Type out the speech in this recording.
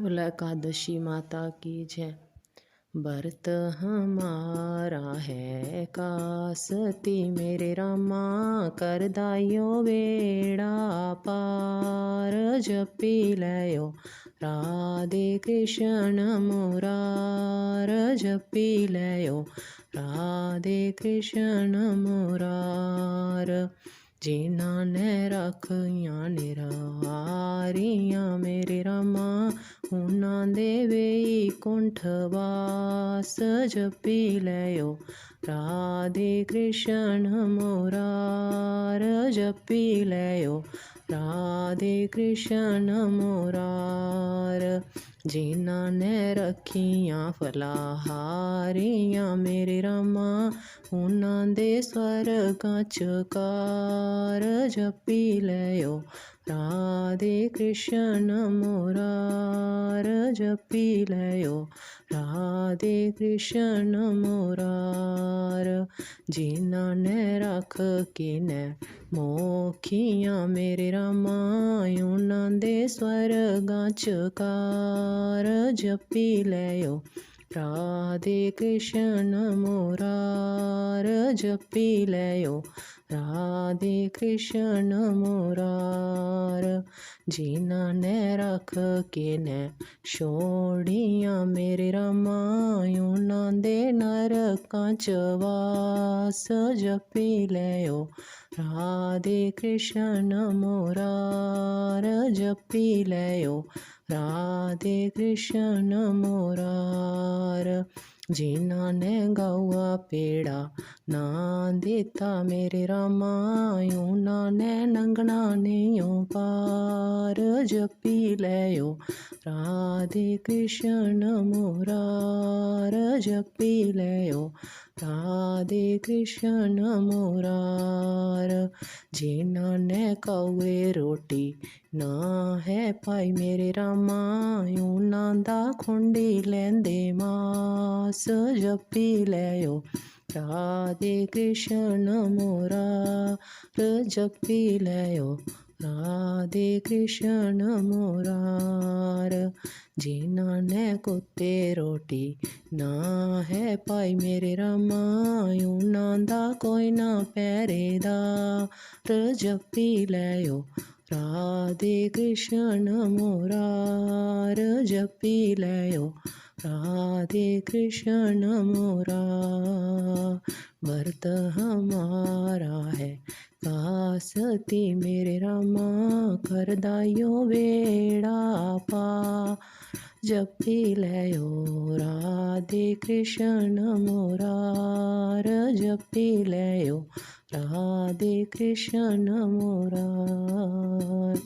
बोला एकादशी माता की जय। व्रत हमारा है कासती मेरे रामा, कर दाइयो बेड़ा पार। जपी लयो राधे कृष्ण मुरार, जपी लयो राधे कृष्ण मुरार। जिन्हां ने रखियां निराहारियां मेरे रामा, उन्हां दे वैकुंठ वास। जपी लयो राधे कृष्ण मुरार, जपी लयो राधे कृष्ण मुरार। जिन्हां ने रखियां फलाहारियां मेरे रामा, उन्हां दे स्वर्गां च कार। जपी लयो राधे कृष्ण मुरार, जपी लयो राधे कृष्ण मुरार। जिन्हां ने रख के ने मोखियां मेरे रामा, उन्हां दे स्वर्गां च कार। जपी लयो राधे कृष्ण मुरार, जपी लयो राधे कृष्ण मुरार। जिन्हां ने रख के ने छोड़ियां मेरे रामा, उन्हां दे नरकां च वास। जपी लयो राधे कृष्ण मुरार, जपी लयो राधे कृष्ण मुरार। जिन्हां ने गौआ पेड़ा ना देता मेरे रामा, उन्हां ने नंगना नहीं पार। जपी लयो राधे कृष्ण मुरार, जपी लयो राधे कृष्ण मुरार। जिन्हां ने कौए रोटी ना है पाई मेरे रामा, उन्हां दा खुंडी लैंदे मास। जपी लयो राधे कृष्ण मुरार, जपी लयो राधे कृष्ण मुरार। जिन्हां ने कुत्ते रोटी ना है पाई मेरे रामा, उन्हां दा कोई ना पहरेदार। जपी लयो राधे कृष्ण मुरार, जपी लयो राधे कृष्ण मुरार। व्रत हमारा है कासती मेरे रामा, कर दाइयो बेड़ा पार। जपी लयो राधे कृष्ण मुरार, जपी लयो राधे कृष्ण मुरार।